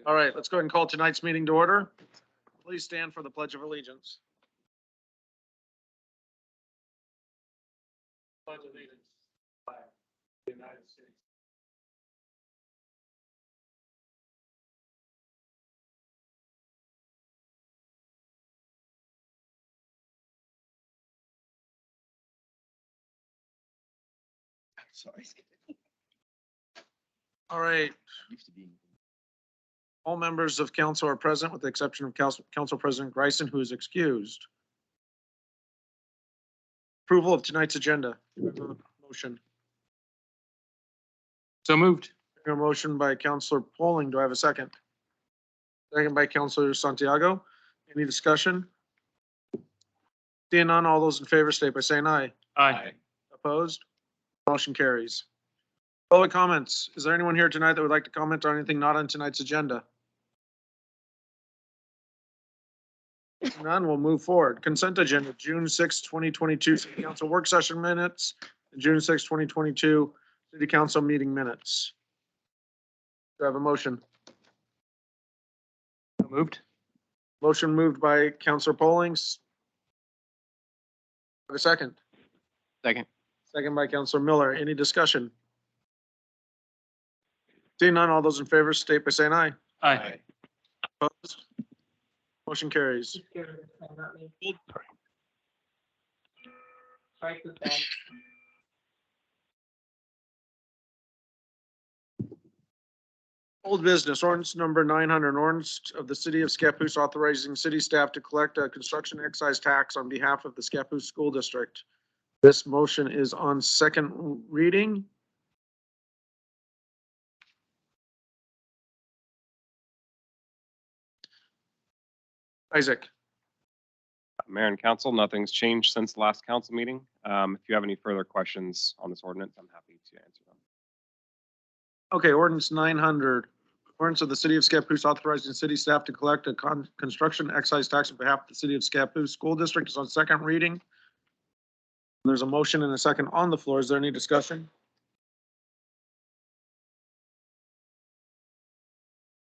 All right, let's go ahead and call tonight's meeting to order. Please stand for the Pledge of Allegiance. Pledge allegiance to the United States. Sorry. All right. All members of council are present with the exception of Council President Greisen, who is excused. Approval of tonight's agenda. Motion. So moved. A motion by Councilor Polling. Do I have a second? Second by Councilor Santiago. Any discussion? Seeing none, all those in favor state by saying aye. Aye. Opposed? Motion carries. Public comments. Is there anyone here tonight that would like to comment on anything not on tonight's agenda? If none, we'll move forward. Consent agenda, June 6, 2022, City Council work session minutes, and June 6, 2022, City Council meeting minutes. Do I have a motion? So moved. Motion moved by Councilor Pollings. Have a second. Second. Second by Councilor Miller. Any discussion? Seeing none, all those in favor state by saying aye. Aye. Opposed? Motion carries. Old business, ordinance number 900, ordinance of the city of Scappoose authorizing city staff to collect a construction excise tax on behalf of the Scappoose School District. This motion is on second reading. Isaac. Mayor and council, nothing's changed since the last council meeting. If you have any further questions on this ordinance, I'm happy to answer them. Okay, ordinance 900, ordinance of the city of Scappoose authorizing city staff to collect a construction excise tax on behalf of the city of Scappoose School District is on second reading. There's a motion and a second on the floor. Is there any discussion?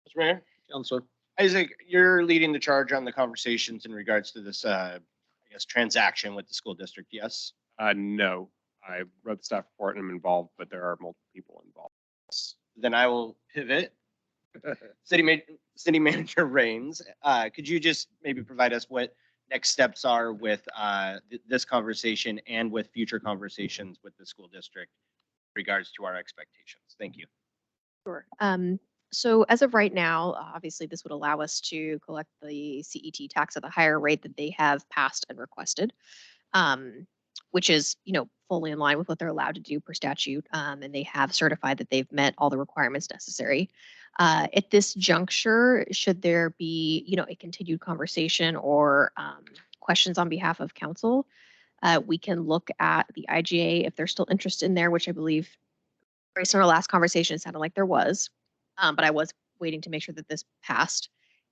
Mr. Mayor, Councilor. Isaac, you're leading the charge on the conversations in regards to this, I guess, transaction with the school district, yes? No, I read the staff report and I'm involved, but there are multiple people involved. Then I will pivot. City Manager Rains, could you just maybe provide us what next steps are with this conversation and with future conversations with the school district in regards to our expectations? Thank you. Sure. So as of right now, obviously this would allow us to collect the CET tax at the higher rate that they have passed and requested, which is, fully in line with what they're allowed to do per statute. And they have certified that they've met all the requirements necessary. At this juncture, should there be, a continued conversation or questions on behalf of council, we can look at the IGA if there's still interest in there, which I believe based on our last conversation, it sounded like there was. But I was waiting to make sure that this passed.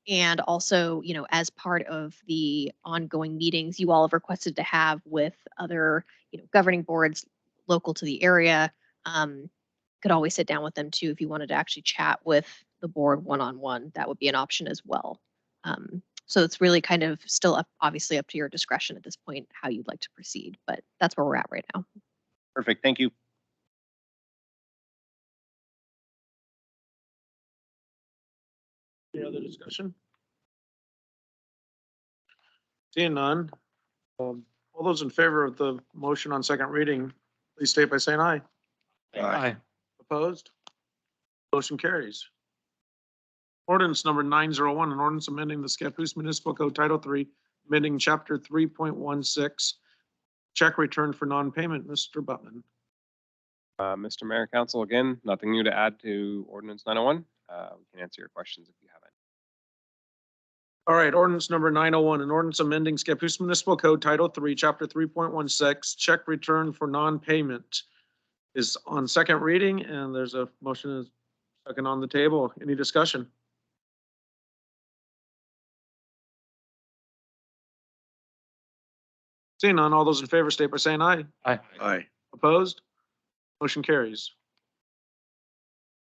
And also, as part of the ongoing meetings you all have requested to have with other, governing boards local to the area, could always sit down with them too if you wanted to actually chat with the board one-on-one. That would be an option as well. So it's really kind of still obviously up to your discretion at this point how you'd like to proceed, but that's where we're at right now. Perfect. Thank you. Any other discussion? Seeing none. All those in favor of the motion on second reading, please state by saying aye. Aye. Opposed? Motion carries. Ordinance number 901, an ordinance amending the Scappoose Municipal Code Title III, amending Chapter 3.16, check return for non-payment. Mr. Butman. Mr. Mayor, council, again, nothing new to add to ordinance 901. We can answer your questions if you have any. All right, ordinance number 901, an ordinance amending Scappoose Municipal Code Title III, Chapter 3.16, check return for non-payment is on second reading, and there's a motion second on the table. Any discussion? Seeing none, all those in favor state by saying aye. Aye. Aye. Opposed? Motion carries.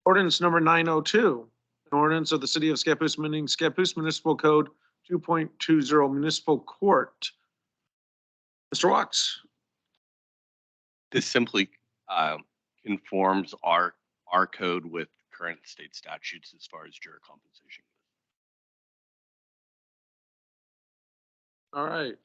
Ordinance number 902, An ordinance of the city of Scappoose amending Scappoose Municipal Code 2.20 Municipal Court. Mr. Watts. This simply conforms our code with current state statutes as far as juror compensation. All right.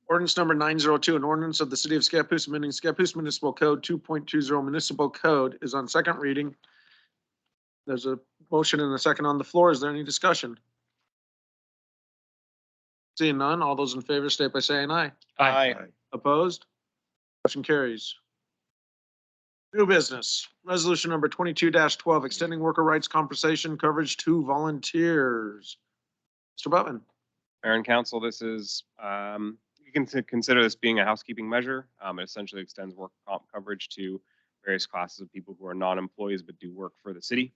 Ordinance number 902, an ordinance of the city of Scappoose amending Scappoose Municipal Code 2.20 Municipal Code is on second reading. There's a motion and a second on the floor. Is there any discussion? Seeing none, all those in favor state by saying aye. Aye. Opposed? Motion carries. New business, resolution number 22-12, extending worker rights compensation coverage to volunteers. Mr. Butman. Mayor and council, this is, you can consider this being a housekeeping measure. It essentially extends work comp coverage to various classes of people who are non-employees but do work for the city.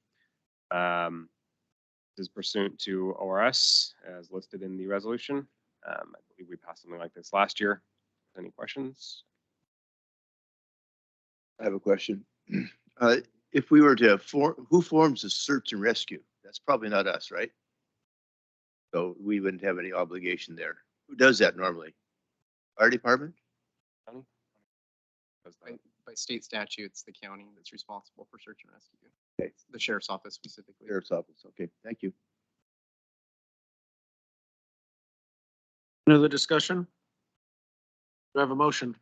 This is pursuant to ORS as listed in the resolution. I believe we passed something like this last year. Any questions? I have a question. If we were to who forms the search and rescue? That's probably not us, right? So we wouldn't have any obligation there. Who does that normally? Fire department? By state statutes, the county that's responsible for search and rescue. Okay. The sheriff's office specifically. Sheriff's office. Okay, thank you. Any other discussion? Do I have a motion?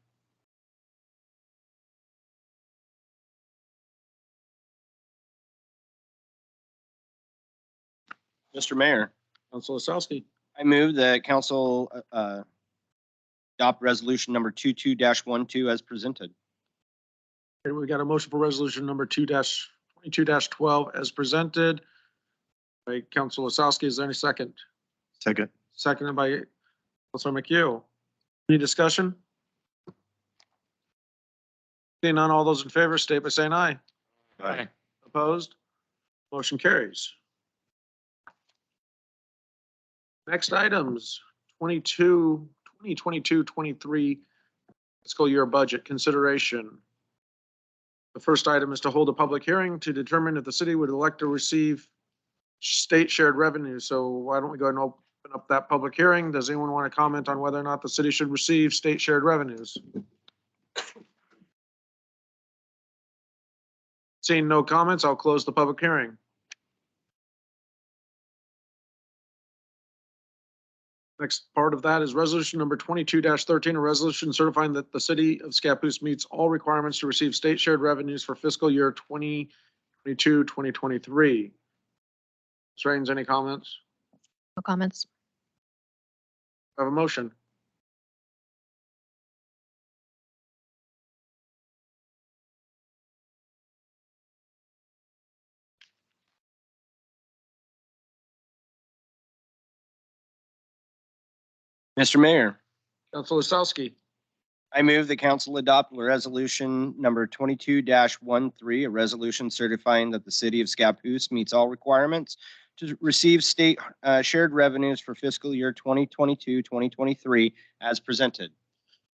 Mr. Mayor, Council Osowski. I move that council adopt resolution number 22-12 as presented. Okay, we got a motion for resolution number 22-12 as presented by Council Osowski. Is there any second? Second. Seconded by Councilor McHugh. Any discussion? Seeing none, all those in favor state by saying aye. Aye. Opposed? Motion carries. Next items, 2022-23 fiscal year budget consideration. The first item is to hold a public hearing to determine if the city would elect to receive state shared revenue. So why don't we go ahead and open up that public hearing? Does anyone want to comment on whether or not the city should receive state shared revenues? Seeing no comments, I'll close the public hearing. Next part of that is resolution number 22-13, a resolution certifying that the city of Scappoose meets all requirements to receive state shared revenues for fiscal year 2022-2023. Ms. Raines, any comments? No comments. I have a motion. Mr. Mayor, Council Osowski. I move the council adopt resolution number 22-13, a resolution certifying that the city of Scappoose meets all requirements to receive state shared revenues for fiscal year 2022-2023 as presented.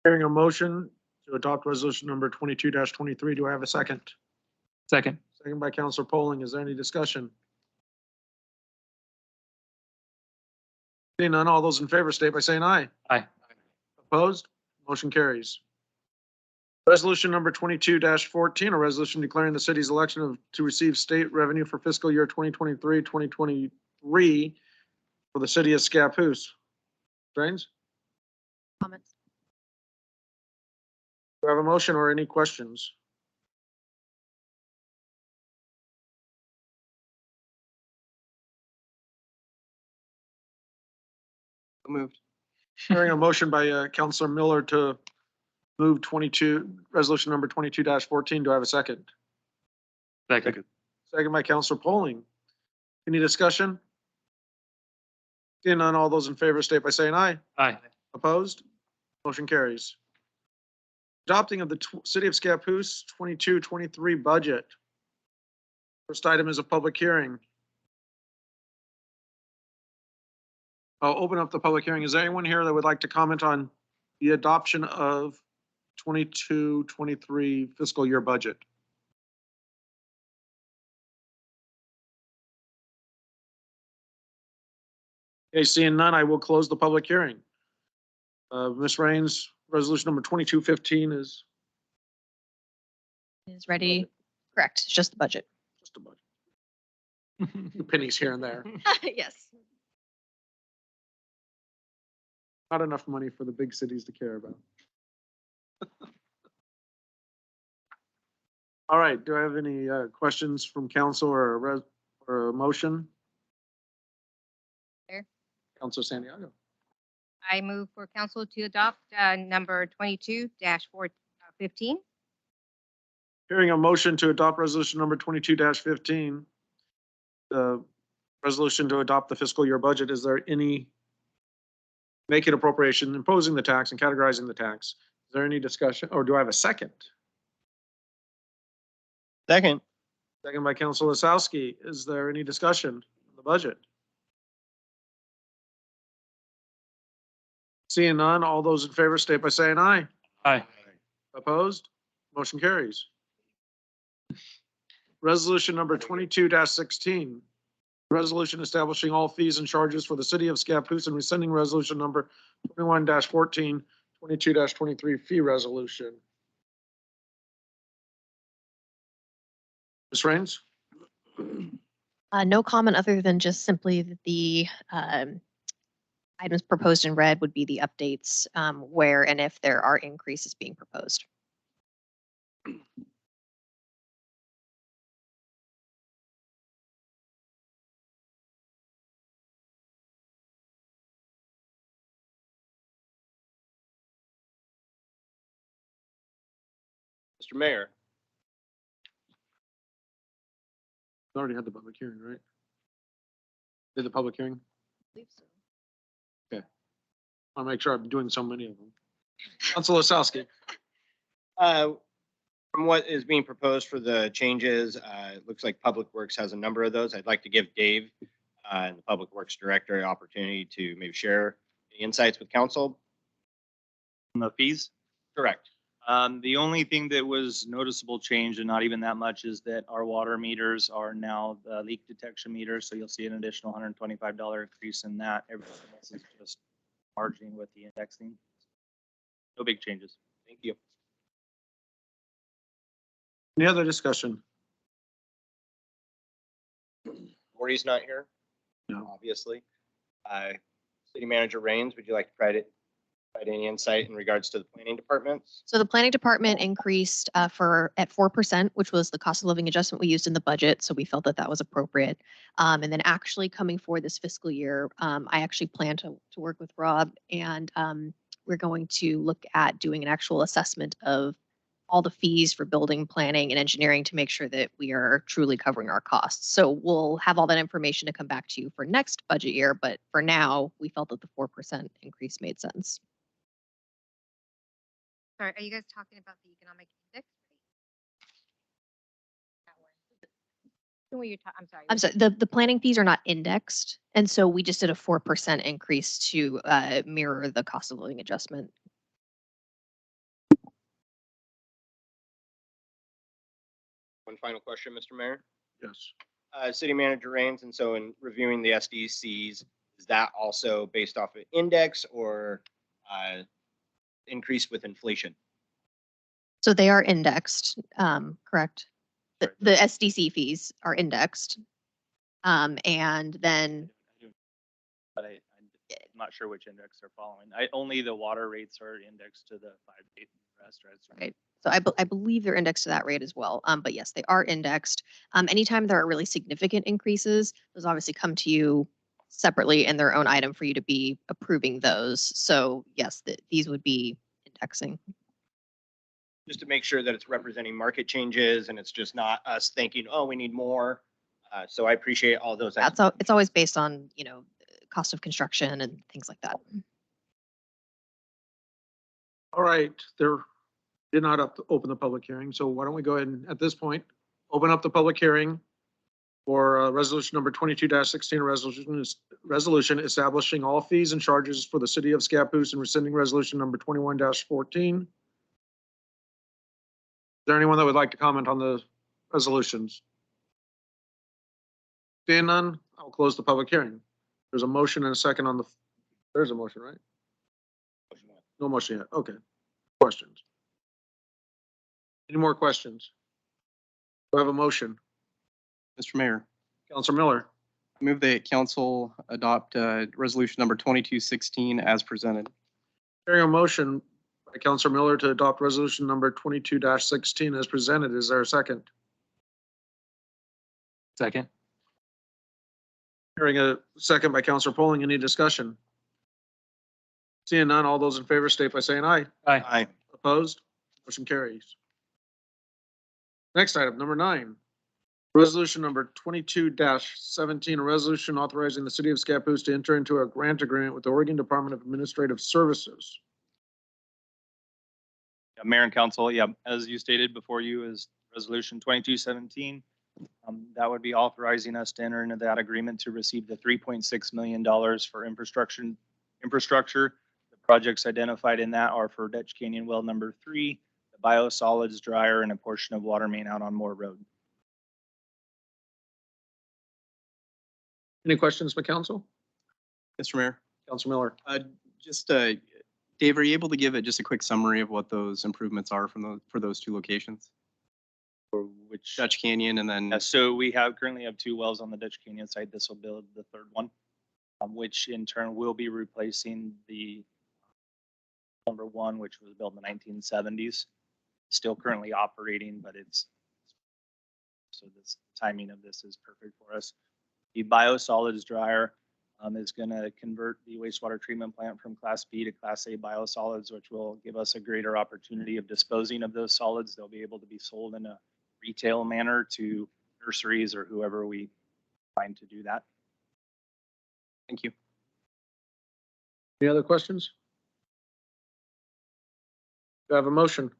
Hearing a motion to adopt resolution number 22-23. Do I have a second? Second. Second by Councilor Polling. Is there any discussion? Seeing none, all those in favor state by saying aye. Aye. Opposed? Motion carries. Resolution number 22-14, a resolution declaring the city's election to receive state revenue for fiscal year 2023-2023 for the city of Scappoose. Drains? Comments. Do I have a motion or any questions? Moved. Hearing a motion by Councilor Miller to move resolution number 22-14. Do I have a second? Second. Second by Councilor Polling. Any discussion? Seeing none, all those in favor state by saying aye. Aye. Opposed? Motion carries. Adopting of the City of Scappoose 22-23 budget. First item is a public hearing. I'll open up the public hearing. Is there anyone here that would like to comment on the adoption of 22-23 fiscal year budget? Okay, seeing none, I will close the public hearing. Ms. Raines, resolution number 2215 is Is ready. Correct. It's just the budget. just a budget. The pennies here and there. Yes. Not enough money for the big cities to care about. All right, do I have any questions from council or a motion? Mayor? Council Santiago. I move for council to adopt number 22-15. Hearing a motion to adopt resolution number 22-15. The resolution to adopt the fiscal year budget, is there any making appropriation, imposing the tax and categorizing the tax? Is there any discussion, or do I have a second? Second. Second by Council Osowski. Is there any discussion on the budget? Seeing none, all those in favor state by saying aye. Aye. Opposed? Motion carries. Resolution number 22-16. Resolution establishing all fees and charges for the city of Scappoose and rescinding resolution number 21-14, 22-23 fee resolution. Ms. Raines? No comment other than just simply that the items proposed in red would be the updates where and if there are increases being proposed. Mr. Mayor. We already had the public hearing, right? Did the public hearing? I'll make sure I'm doing so many of them. Council Osowski. From what is being proposed for the changes, it looks like Public Works has a number of those. I'd like to give Dave and the Public Works Director an opportunity to maybe share the insights with council. On the fees. Correct. The only thing that was noticeable change, and not even that much, is that our water meters are now leak detection meters. So you'll see an additional $125 increase in that. Everything else is just margining with the indexing. No big changes. Thank you. Any other discussion? Gordy's not here. No. Obviously. City Manager Raines, would you like to provide any insight in regards to the planning departments? So the planning department increased at 4%, which was the cost of living adjustment we used in the budget. So we felt that that was appropriate. And then actually coming forward this fiscal year, I actually plan to work with Rob, and we're going to look at doing an actual assessment of all the fees for building, planning, and engineering to make sure that we are truly covering our costs. So we'll have all that information to come back to you for next budget year. But for now, we felt that the 4% increase made sense. Sorry, are you guys talking about the economic index? That one. What you're I'm sorry. I'm sorry, the planning fees are not indexed. And so we just did a 4% increase to mirror the cost of living adjustment. One final question, Mr. Mayor. Yes. City Manager Raines, and so in reviewing the SDCs, is that also based off of index or increased with inflation? So they are indexed, correct? The SDC fees are indexed. And then, But I'm not sure which index they're following. Only the water rates are indexed to the 5-8 rest. right. So I believe they're indexed to that rate as well. But yes, they are indexed. Anytime there are really significant increases, those obviously come to you separately in their own item for you to be approving those. So yes, these would be indexing. Just to make sure that it's representing market changes and it's just not us thinking, oh, we need more. So I appreciate all those. It's always based on, cost of construction and things like that. All right, there did not open the public hearing, so why don't we go ahead and, at this point, open up the public hearing for resolution number 22-16, resolution establishing all fees and charges for the city of Scappoose and rescinding resolution number 21-14. Is there anyone that would like to comment on the resolutions? Seeing none, I'll close the public hearing. Is There's a motion and a second on the, there's a motion, right? No motion yet. Okay. Questions? Any more questions? Do I have a motion? Mr. Mayor, Counselor Miller, I move that council adopt resolution number 2216 as presented. hearing a motion by Counselor Miller to adopt resolution number 22-16 as presented. Is there a second? Second. Hearing a second by Counselor Polling. Any discussion? Seeing none, all those in favor state by saying aye. Aye. Aye. Opposed? Motion carries. Next item, number 9. Resolution number 22-17, a resolution authorizing the city of Scappoose to enter into a grant agreement with the Oregon Department of Administrative Services. Yeah, Mayor and council, yeah, as you stated before you is resolution 2217. That would be authorizing us to enter into that agreement to receive the $3.6 million for infrastructure. The projects identified in that are for Dutch Canyon Well number 3, the biosolids dryer, and a portion of water main out on Moore Road. Any questions by council? Mr. Mayor, Counselor Miller. just, Dave, are you able to give just a quick summary of what those improvements are for those two locations? For which, Dutch Canyon and then, so we currently have 2 wells on the Dutch Canyon site. This will build the 3rd one, which in turn will be replacing the number 1, which was built in the 1970s. Still currently operating, but so this timing of this is perfect for us. The biosolids dryer is going to convert the wastewater treatment plant from Class B to Class A biosolids, which will give us a greater opportunity of disposing of those solids. They'll be able to be sold in a retail manner to nurseries or whoever we find to do that. thank you. Any other questions? Do I have a motion?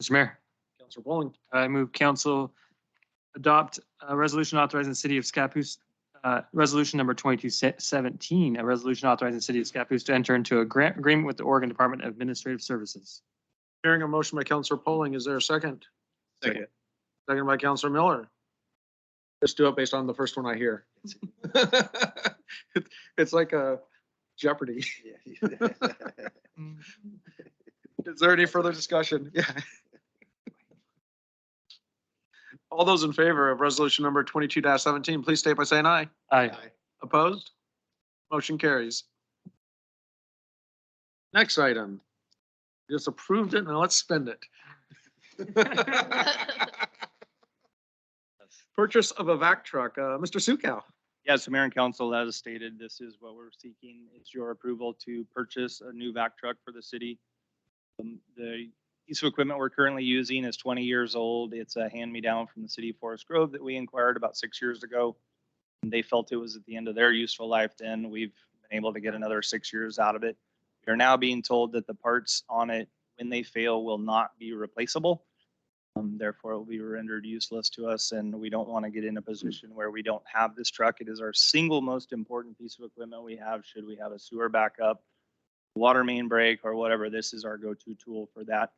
Mr. Mayor, Counselor Polling. I move council adopt a resolution authorizing the city of Scappoose, resolution number 2217, a resolution authorizing the city of Scappoose to enter into a grant agreement with the Oregon Department of Administrative Services. Hearing a motion by Counselor Polling. Is there a second? Second. Second by Counselor Miller. Just do it based on the first one I hear. It's like a Jeopardy. Is there any further discussion? Yeah. All those in favor of resolution number 22-17, please state by saying aye. Aye. Opposed? Motion carries. Next item. Just approved it. Now let's spend it. Purchase of a vac truck. Mr. Sukow. Yeah, so Mayor and Council, as stated, this is what we're seeking. It's your approval to purchase a new vac truck for the city. The piece of equipment we're currently using is 20 years old. It's a hand-me-down from the city of Forest Grove that we inquired about 6 years ago. And they felt it was at the end of their useful life. Then we've been able to get another 6 years out of it. We are now being told that the parts on it, when they fail, will not be replaceable. Therefore, it will be rendered useless to us, and we don't want to get in a position where we don't have this truck. It is our single most important piece of equipment we have. Should we have a sewer backup, water main break, or whatever, this is our go-to tool for that.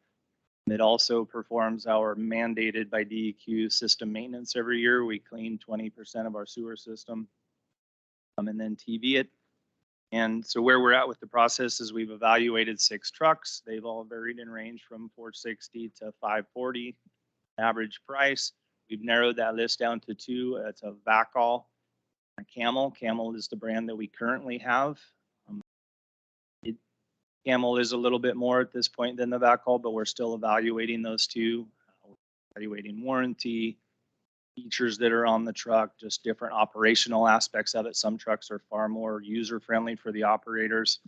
It also performs our mandated by DEQ system maintenance every year. We clean 20% of our sewer system and then TV it. And so where we're at with the process is we've evaluated 6 trucks. They've all varied in range from $460 to $540 average price. We've narrowed that list down to 2. It's a VACAL, a Camel. Camel is the brand that we currently have. Camel is a little bit more at this point than the VACAL, but we're still evaluating those 2, evaluating warranty, features that are on the truck, just different operational aspects of it. Some trucks are far more user-friendly for the operators.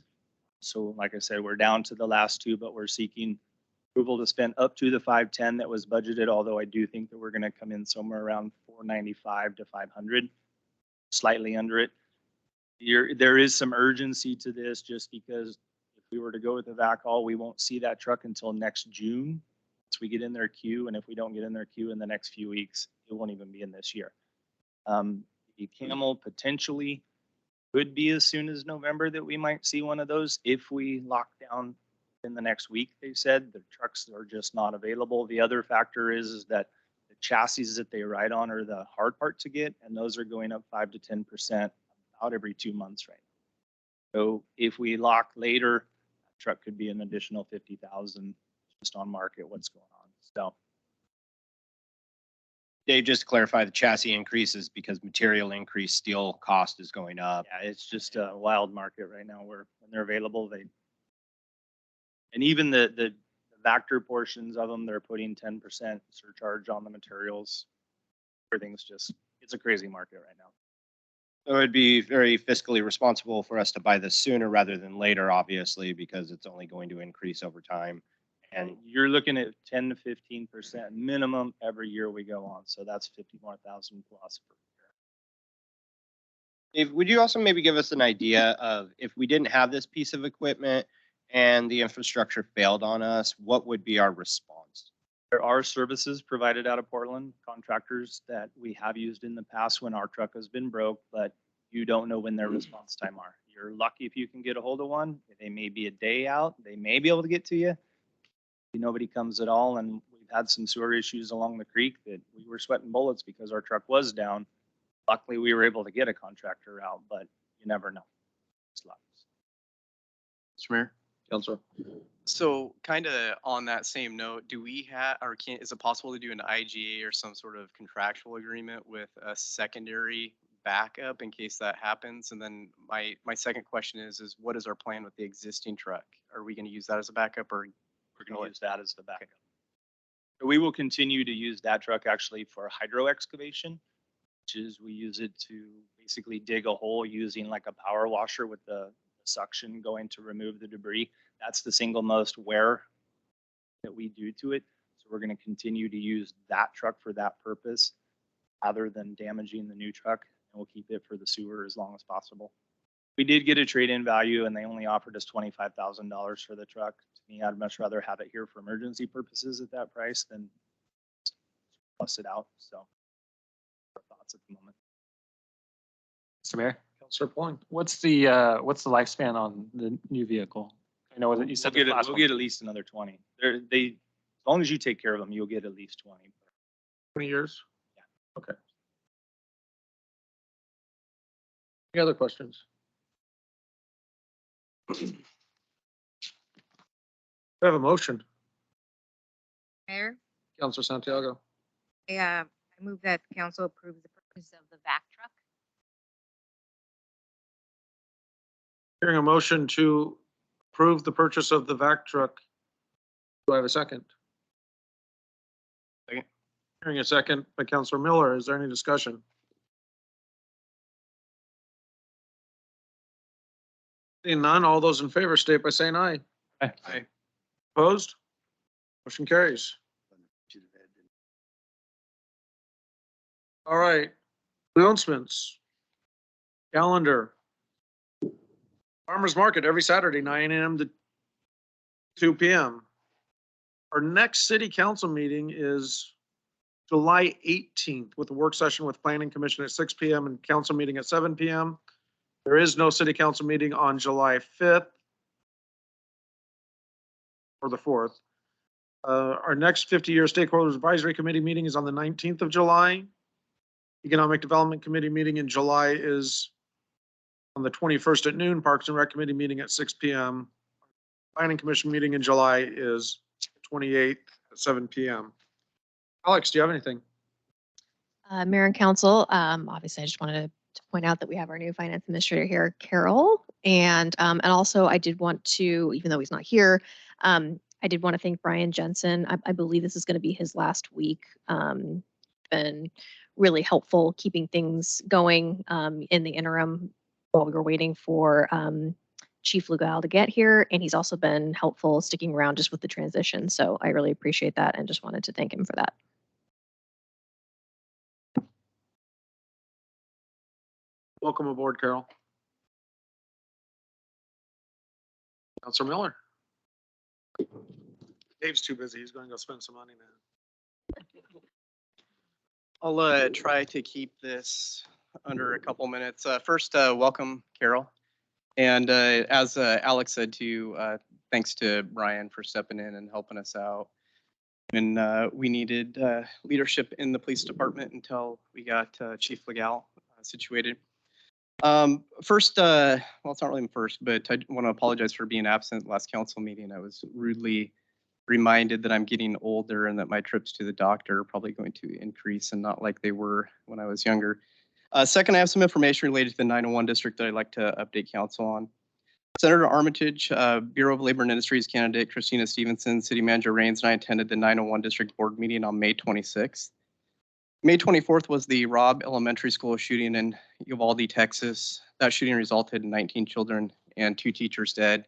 So like I said, we're down to the last 2, but we're seeking approval to spend up to the $510 that was budgeted, although I do think that we're going to come in somewhere around $495 to $500, slightly under it. There is some urgency to this just because if we were to go with the VACAL, we won't see that truck until next June. Once we get in their queue, and if we don't get in their queue in the next few weeks, it won't even be in this year. The Camel potentially could be as soon as November that we might see one of those if we lock down in the next week. They said the trucks are just not available. The other factor is that the chassis that they ride on are the hard part to get, and those are going up 5 to 10% about every 2 months right now. So if we lock later, that truck could be an additional 50,000 just on market, what's going on. So Dave, just to clarify, the chassis increases because material increase, steel cost is going up. yeah, it's just a wild market right now where when they're available, and even the Vector portions of them, they're putting 10% surcharge on the materials. Everything's just, it's a crazy market right now. So it'd be very fiscally responsible for us to buy this sooner rather than later, obviously, because it's only going to increase over time. And you're looking at 10 to 15% minimum every year we go on. So that's 51,000 plus per year. Dave, would you also maybe give us an idea of if we didn't have this piece of equipment and the infrastructure failed on us, what would be our response? There are services provided out of Portland, contractors that we have used in the past when our truck has been broke, but you don't know when their response time are. You're lucky if you can get a hold of one. They may be a day out. They may be able to get to you. Nobody comes at all. And we've had some sewer issues along the creek that we were sweating bullets because our truck was down. Luckily, we were able to get a contractor out, but you never know. It's luck. Mr. Mayor? Counselor. So kind of on that same note, do we have, or is it possible to do an IGA or some sort of contractual agreement with a secondary backup in case that happens? And then my second question is what is our plan with the existing truck? Are we going to use that as a backup, or We're going to use that as the backup. So we will continue to use that truck actually for hydro excavation, which is we use it to basically dig a hole using like a power washer with the suction going to remove the debris. That's the single most wear that we do to it. So we're going to continue to use that truck for that purpose rather than damaging the new truck. And we'll keep it for the sewer as long as possible. We did get a trade-in value and they only offered us $25,000 for the truck. To me, I'd much rather have it here for emergency purposes at that price than plus it out. So our thoughts at the moment. Mr. Mayor, Counselor Point. what's the lifespan on the new vehicle? I know that you said the last We'll one. get at least another 20. They, as long as you take care of them, you'll get at least 20. 20 years? Yeah. Okay. Any other questions? We have a motion. Mayor, Counselor Santiago. I move that council approves the purchase of the vac truck. Hearing a motion to approve the purchase of the vac truck. Do I have a second? Second. Hearing a second by Counselor Miller. Is there any discussion? Seeing none, all those in favor state by saying aye. Aye. Opposed? Motion carries. All right. Announcements. Calendar. Farmers Market every Saturday, 9 a.m. to 2 p.m. Our next city council meeting is July 18th with a work session with Planning Commission at 6 p.m. and council meeting at 7 p.m. There is no city council meeting on July 5th or the 4th. Our next 50-year Stakeholders Advisory Committee meeting is on the 19th of July. Economic Development Committee meeting in July is on the 21st at noon. Parks and Rec Committee meeting at 6 p.m. Planning Commission meeting in July is 28th at 7 p.m. Alex, do you have anything? Mayor and council, obviously I just wanted to point out that we have our new finance administrator here, Carol. And also I did want to, even though he's not here, I did want to thank Brian Jensen. I believe this is going to be his last week. Been really helpful keeping things going in the interim while we were waiting for Chief Lugal to get here. And he's also been helpful sticking around just with the transition. So I really appreciate that and just wanted to thank him for that. Welcome aboard, Carol. Counselor Miller. Dave's too busy. He's going to go spend some money now. I'll try to keep this under a couple minutes. First, welcome, Carol. And as Alex said too, thanks to Brian for stepping in and helping us out. And we needed leadership in the police department until we got Chief Legal situated. First, well, it's not really first, but I want to apologize for being absent last council meeting. I was rudely reminded that I'm getting older and that my trips to the doctor are probably going to increase and not like they were when I was younger. Second, I have some information related to the 901 district that I'd like to update council on. Senator Armitage, Bureau of Labor and Industries candidate Christina Stevenson, City Manager Rains, and I attended the 901 district board meeting on May 26th. May 24th was the Robb Elementary School shooting in Uvalde, Texas. That shooting resulted in 19 children and 2 teachers dead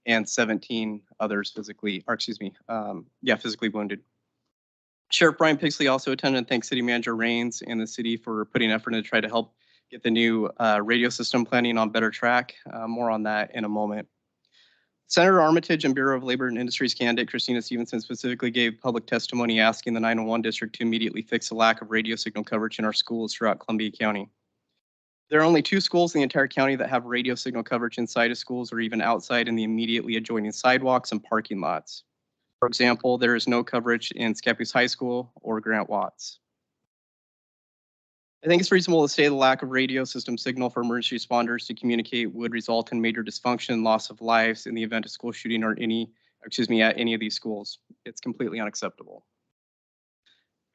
and 17 others physically wounded. Sheriff Brian Pixley also attended and thanked City Manager Rains and the city for putting effort in to try to help get the new radio system planning on better track. More on that in a moment. Senator Armitage and Bureau of Labor and Industries candidate Christina Stevenson specifically gave public testimony asking the 901 district to immediately fix the lack of radio signal coverage in our schools throughout Columbia County. There are only 2 schools in the entire county that have radio signal coverage inside of schools or even outside in the immediately adjoining sidewalks and parking lots. For example, there is no coverage in Scappoose High School or Grant Watts. I think it's reasonable to say the lack of radio system signal for emergency responders to communicate would result in major dysfunction and loss of lives in the event of school shooting or at any of these schools. It's completely unacceptable.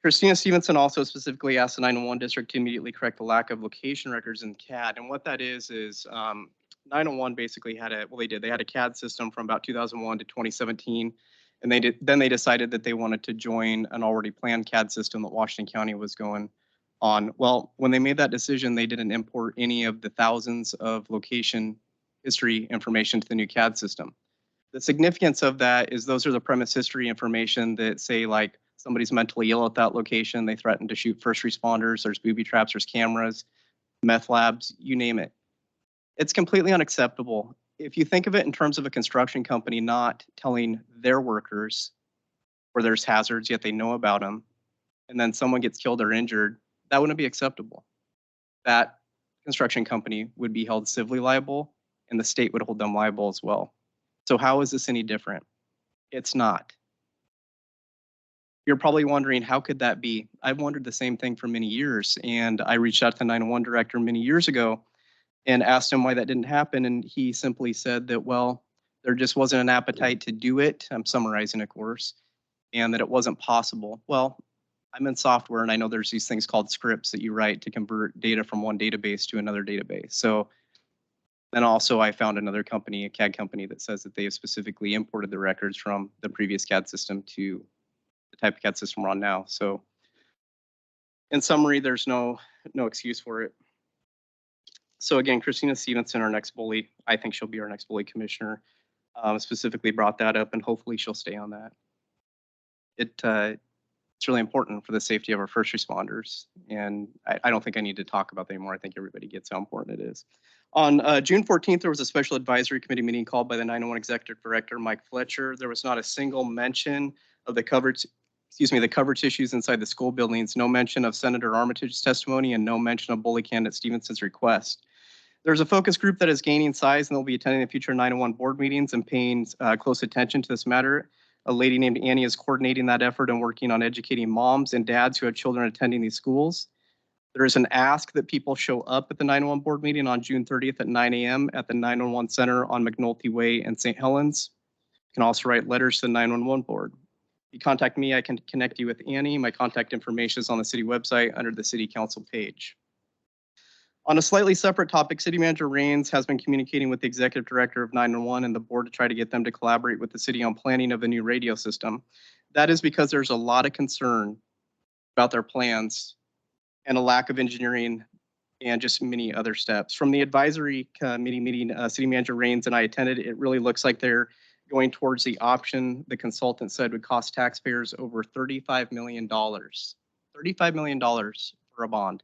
Christina Stevenson also specifically asked the 901 district to immediately correct the lack of location records in CAD. And what that is 901 basically had they had a CAD system from about 2001 to 2017. And then they decided that they wanted to join an already planned CAD system that Washington County was going on. Well, when they made that decision, they didn't import any of the thousands of location history information to the new CAD system. The significance of that is those are the premise history information that say like somebody's mentally ill at that location, they threaten to shoot first responders, there's booby traps, there's cameras, meth labs, you name it. It's completely unacceptable. If you think of it in terms of a construction company not telling their workers where there's hazards, yet they know about them, and then someone gets killed or injured, that wouldn't be acceptable. That construction company would be held civilly liable and the state would hold them liable as well. So how is this any different? It's not. You're probably wondering, how could that be? I've wondered the same thing for many years, and I reached out to the 901 director many years ago and asked him why that didn't happen, and he simply said that, well, there just wasn't an appetite to do it. I'm summarizing, of course, and that it wasn't possible. Well, I'm in software and I know there's these things called scripts that you write to convert data from one database to another database. So then also I found another company, a CAD company, that says that they have specifically imported the records from the previous CAD system to the type of CAD system we're on now. So in summary, there's no excuse for it. So again, Christina Stevenson, our next bully, I think she'll be our next bully commissioner, specifically brought that up and hopefully she'll stay on that. It's really important for the safety of our first responders. And I don't think I need to talk about that anymore. I think everybody gets how important it is. On June 14th, there was a special advisory committee meeting called by the 901 Executive Director, Mike Fletcher. There was not a single mention of the coverage issues inside the school buildings, no mention of Senator Armitage's testimony, and no mention of bully candidate Stevenson's request. There's a focus group that is gaining size and they'll be attending the future 901 board meetings and paying close attention to this matter. A lady named Annie is coordinating that effort and working on educating moms and dads who have children attending these schools. There is an ask that people show up at the 911 board meeting on June 30th at 9 a.m. at the 911 Center on McNulty Way in St. Helens. You can also write letters to the 911 board. If you contact me, I can connect you with Annie. My contact information is on the city website under the city council page. On a slightly separate topic, City Manager Rains has been communicating with the Executive Director of 911 and the board to try to get them to collaborate with the city on planning of the new radio system. That is because there's a lot of concern about their plans and a lack of engineering and just many other steps. From the advisory committee meeting City Manager Rains and I attended, it really looks like they're going towards the option the consultant said would cost taxpayers over $35 million. $35 million for a bond.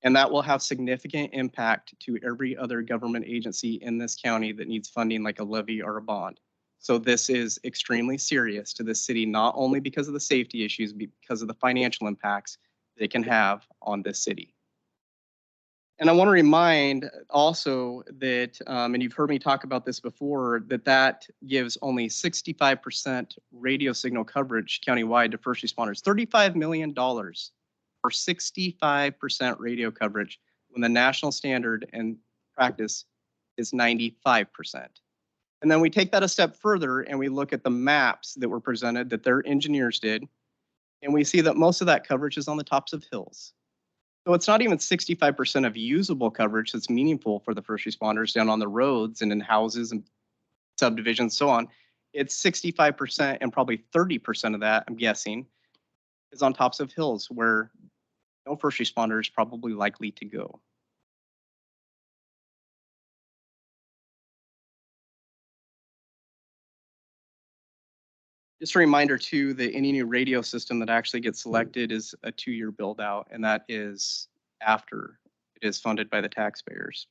And that will have significant impact to every other government agency in this county that needs funding like a levy or a bond. So this is extremely serious to the city, not only because of the safety issues, because of the financial impacts they can have on this city. And I want to remind also that, and you've heard me talk about this before, that gives only 65% radio signal coverage countywide to first responders. $35 million for 65% radio coverage. when the national standard and practice is 95%. And then we take that a step further and we look at the maps that were presented that their engineers did. And we see that most of that coverage is on the tops of hills. So it's not even 65% of usable coverage that's meaningful for the first responders down on the roads and in houses and subdivisions, so on. It's 65% and probably 30% of that, I'm guessing, is on tops of hills where no first responder is probably likely to go. Just a reminder too, that any new radio system that actually gets selected is a 2-year build out, and that is after it is funded by the taxpayers.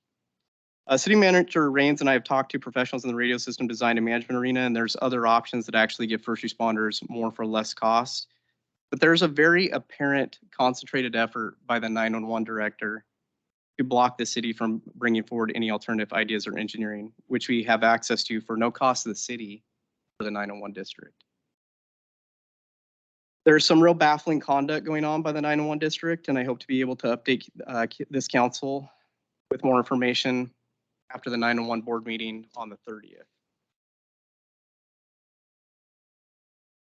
City Manager Rains and I have talked to professionals in the radio system design and management arena, and there's other options that actually give first responders more for less cost. But there's a very apparent concentrated effort by the 911 director to block the city from bringing forward any alternative ideas or engineering, which we have access to for no cost to the city for the 911 district. There's some real baffling conduct going on by the 911 district, and I hope to be able to update this council with more information after the 911 board meeting on the 30th.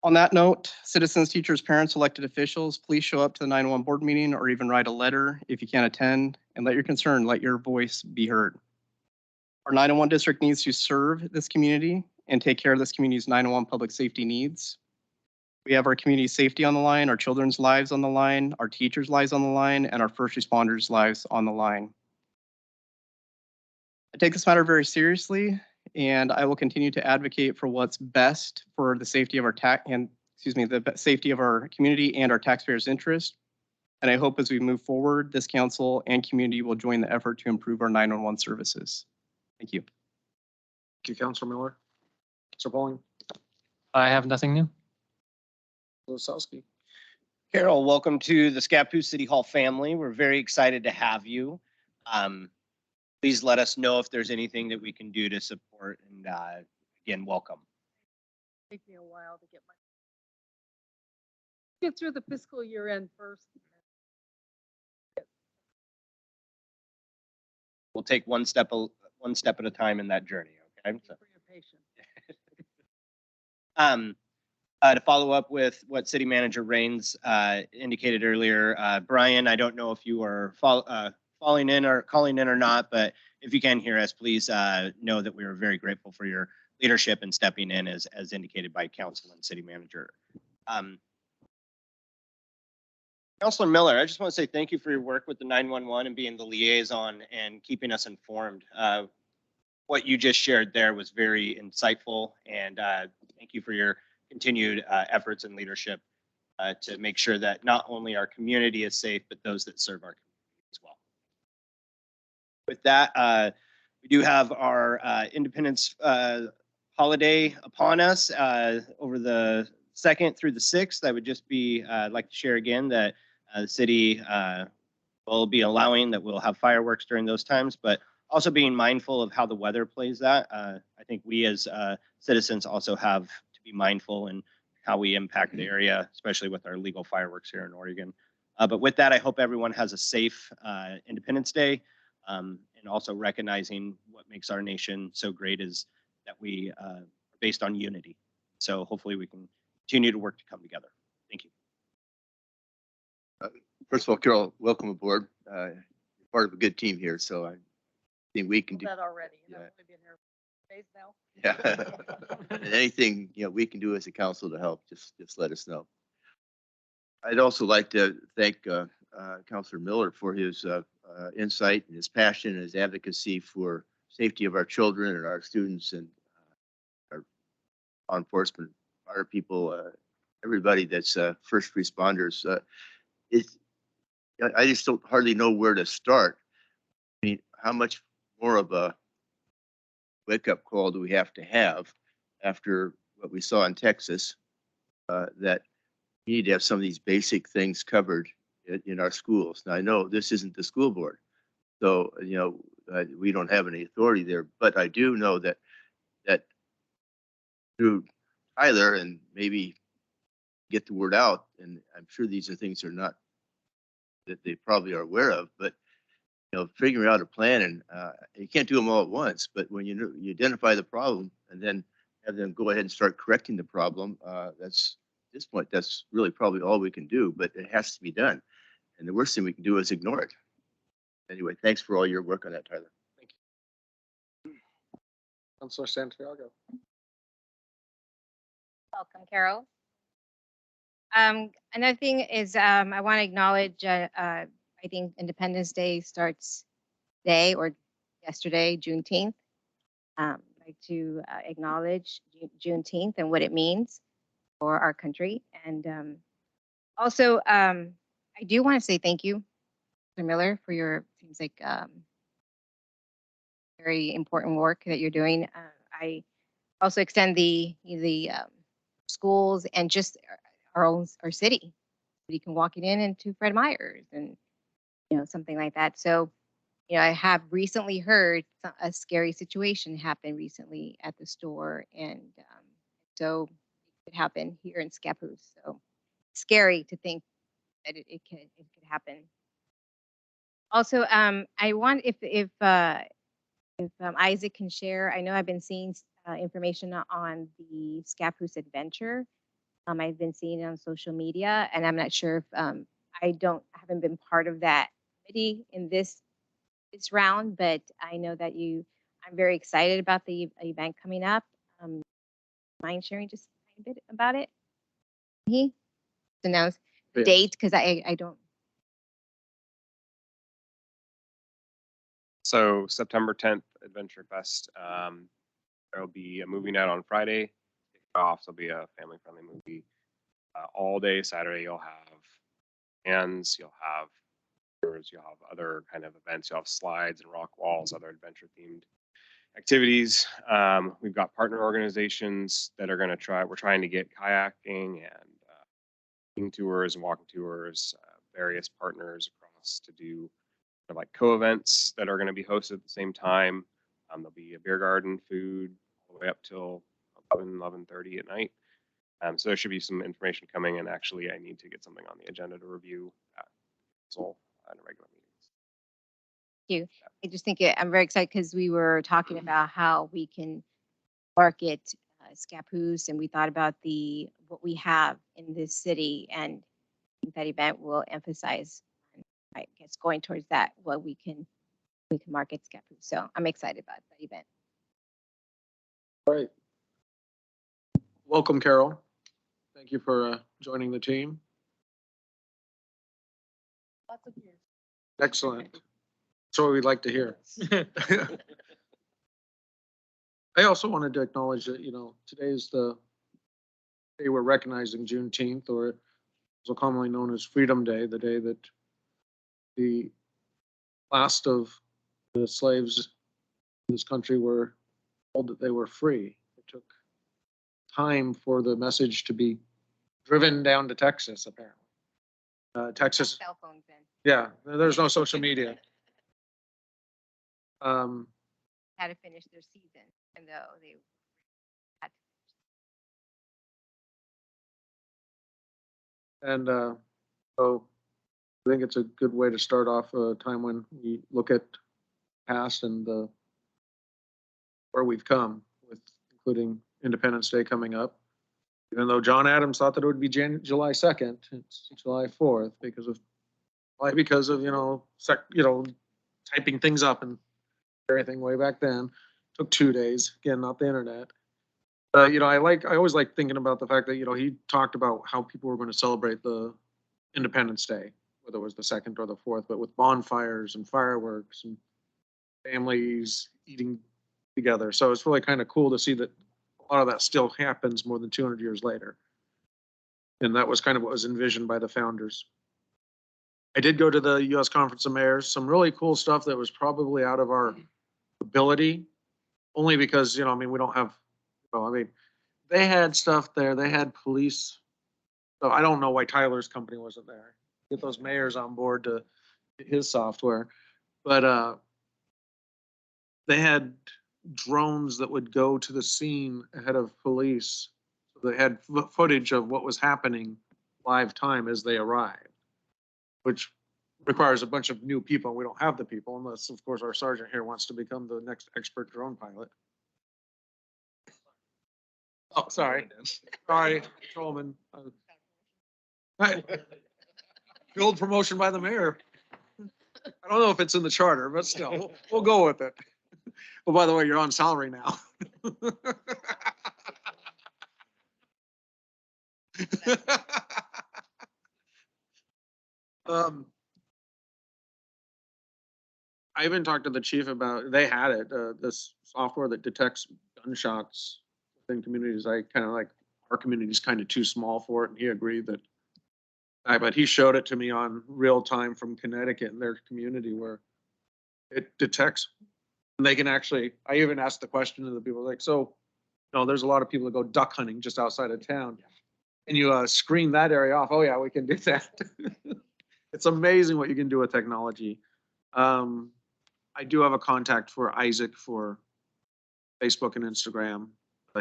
On that note, citizens, teachers, parents, elected officials, please show up to the 911 board meeting or even write a letter if you can't attend, and let your concern, let your voice be heard. Our 911 district needs to serve this community and take care of this community's 911 public safety needs. We have our community safety on the line, our children's lives on the line, our teachers' lives on the line, and our first responders' lives on the line. I take this matter very seriously, and I will continue to advocate for what's best for the safety of our the safety of our community and our taxpayers' interest. And I hope as we move forward, this council and community will join the effort to improve our 911 services. Thank you. Thank you, Councilor Miller. Mr. Pauling. I have nothing new. Osowski. Carol, welcome to the Scappoose City Hall family. We're very excited to have you. Please let us know if there's anything that we can do to support, and again, welcome. Take me a while to get through the fiscal year end first. We'll take one step at a time in that journey, okay? For your patience. To follow up with what City Manager Rains indicated earlier, Brian, I don't know if you are calling in or not, but if you can hear us, please know that we are very grateful for your leadership and stepping in as indicated by Council and City Manager. Councilor Miller, I just want to say thank you for your work with the 911 and being the liaison and keeping us informed. What you just shared there was very insightful, and thank you for your continued efforts and leadership to make sure that not only our community is safe, but those that serve our community as well. With that, we do have our Independence holiday upon us over the 2nd through the 6th. I would just like to share again that the city will be allowing that we'll have fireworks during those times, but also being mindful of how the weather plays that. I think we as citizens also have to be mindful in how we impact the area, especially with our legal fireworks here in Oregon. But with that, I hope everyone has a safe Independence Day, and also recognizing what makes our nation so great is that we are based on unity. So hopefully we can continue to work to come together. Thank you. First of all, Carol, welcome aboard. You're part of a good team here, so I think we can do. That already. Yeah. I've only been here days now. Yeah. And anything we can do as a council to help, just let us know. I'd also like to thank Councilor Miller for his insight and his passion and his advocacy for safety of our children and our students and our law enforcement, fire people, everybody that's first responders. I just don't hardly know where to start. I mean, how much more of a wake-up call do we have to have after what we saw in Texas, that we need to have some of these basic things covered in our schools. Now, I know this isn't the school board, so we don't have any authority there, but I do know that through Tyler and maybe get the word out, and I'm sure these are things that they probably are aware of, but figuring out a plan and, you can't do them all at once, but when you identify the problem and then have them go ahead and start correcting the problem, that's, at this point, that's really probably all we can do, but it has to be done. And the worst thing we can do is ignore it. Anyway, thanks for all your work on that, Tyler. Councilor Santiago. Welcome, Carol. Another thing is, I want to acknowledge, I think Independence Day starts today or yesterday, Juneteenth. I'd like to acknowledge Juneteenth and what it means for our country. And also, I do want to say thank you, Mr. Miller, for your, seems like, very important work that you're doing. I also extend the schools and just our city. You can walk it in into Fred Meyer's and something like that. So I have recently heard a scary situation happen recently at the store, and so it could happen here in Scappoose. So scary to think that it could happen. Also, I want if Isaac can share. I know I've been seeing information on the Scappoose Adventure. I've been seeing it on social media, and I'm not sure if I haven't been part of that committee in this round, but I know that I'm very excited about the event coming up. Mind sharing just a bit about it? He announce the Yes. date because I don't. So September 10th, Adventure Fest. There'll be a movie night on Friday. Off, there'll be a family-friendly movie. All day Saturday, you'll have bands, you'll have tours, you'll have other kind of events, you'll have slides and rock walls, other adventure-themed activities. We've got partner organizations that are going to we're trying to get kayaking and tours and walking tours, various partners across to do like co-events that are going to be hosted at the same time. There'll be a beer garden, food, all the way up till 11:30 at night. So there should be some information coming, and actually I need to get something on the agenda to review at council in a regular meeting. I just think I'm very excited because we were talking about how we can market Scappoose, and we thought about what we have in this city, and I think that event will emphasize, I guess, going towards that, what we can market Scappoose. So I'm excited about that event. All right. Welcome, Carol. Thank you for joining the team. Lots of years. Excellent. That's what we'd like to hear. I also wanted to acknowledge that, today's the day we're recognizing Juneteenth, or also commonly known as Freedom Day, the day that the last of the slaves in this country were told that they were free. It took time for the message to be driven down to Texas, apparently. Texas, Cell phones in. yeah, there's no social media. Had to finish their season, and though they had to. And so I think it's a good way to start off a time when we look at past and where we've come, with including Independence Day coming up. Even though John Adams thought that it would be July 2nd, it's July 4th because of typing things up and everything way back then. Took 2 days. Again, not the internet. I always like thinking about the fact that, he talked about how people were going to celebrate the Independence Day, whether it was the 2nd or the 4th, but with bonfires and fireworks and families eating together. So it's really kind of cool to see that a lot of that still happens more than 200 years later. And that was kind of what was envisioned by the founders. I did go to the U.S. Conference of Mayors, some really cool stuff that was probably out of our ability, only because, we don't have, they had stuff there. They had police. So I don't know why Tyler's company wasn't there. Get those mayors on board to his software. But they had drones that would go to the scene ahead of police. So they had footage of what was happening live time as they arrived, which requires a bunch of new people. and We don't have the people unless, of course, our sergeant here wants to become the next expert drone pilot. Oh, sorry. Sorry, patrolman. Field promotion by the mayor. I don't know if it's in the charter, but still, we'll go with it. Oh, by the way, you're on salary now. I even talked to the chief about, they had it, this software that detects gunshots within communities. I kind of like, our community's kind of too small for it, and he agreed that. But he showed it to me on real time from Connecticut in their community where it detects. And they can actually, I even asked the question to the people like, so, there's a lot of people that go duck hunting just outside of town. And you screen that area off. Oh yeah, we can do that. It's amazing what you can do with technology. I do have a contact for Isaac for Facebook and Instagram.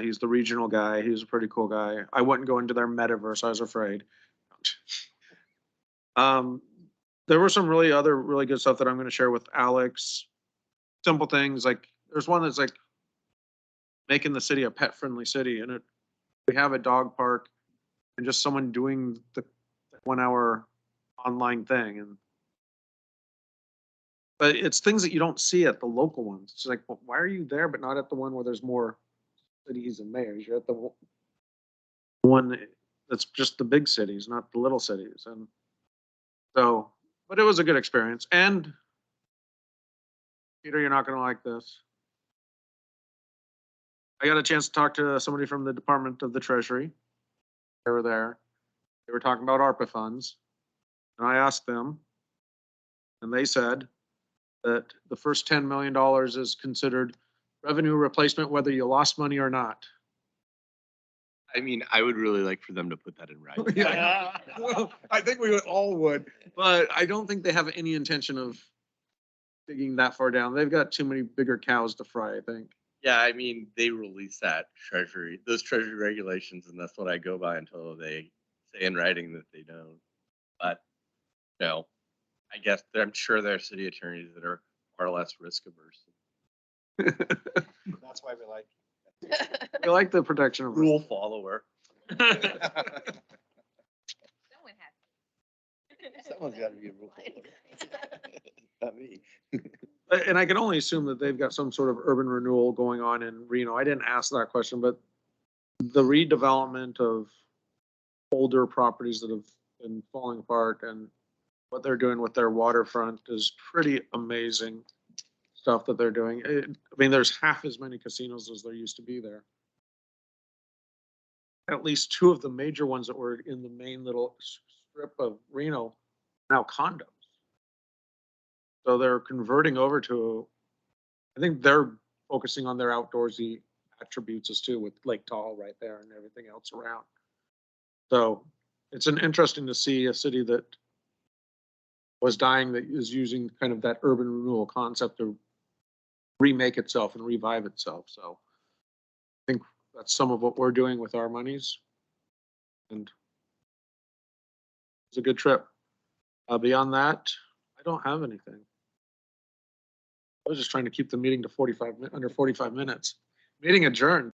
He's the regional guy. He's a pretty cool guy. I wouldn't go into their metaverse. I was afraid. There were some really good stuff that I'm going to share with Alex. Simple things like there's one that's like making the city a pet friendly city, and we have a dog park and just someone doing the 1 hour online thing. But it's things that you don't see at the local ones. It's like, well, why are you there, but not at the one where there's more cities and mayors? You're at the one that's just the big cities, not the little cities. And so, but it was a good experience. And Peter, you're not going to like this. I got a chance to talk to somebody from the Department of the Treasury. They were there. They were talking about ARPA funds. And I asked them, and they said that the first $10 million is considered revenue replacement, whether you lost money or not. I mean, I would really like for them to put that in writing. Yeah. Well, I think we all would, but I don't think they have any intention of digging that far down. They've got too many bigger cows to fry, I think. Yeah, I mean, they release those treasury regulations, and that's what I go by until they say in writing that they don't. But, I guess I'm sure there are city attorneys that are far less risk averse. That's why we like. We like the protection of Rule follower. Someone has. Someone's got to be a rule follower. Not me. And I can only assume that they've got some sort of urban renewal going on in Reno. I didn't ask that question, but the redevelopment of older properties that have been falling apart and what they're doing with their waterfront is pretty amazing stuff that they're doing. I mean, there's half as many casinos as there used to be there. At least two of the major ones that were in the main little strip of Reno are now condos. So they're converting over to, I think they're focusing on their outdoorsy attributes as too, with Lake Tahoe right there and everything else around. So it's interesting to see a city that was dying that is using kind of that urban renewal concept to remake itself and revive itself. So I think that's some of what we're doing with our monies. And it's a good trip. Beyond that, I don't have anything. I was just trying to keep the meeting to under 45 minutes. Meeting adjourned.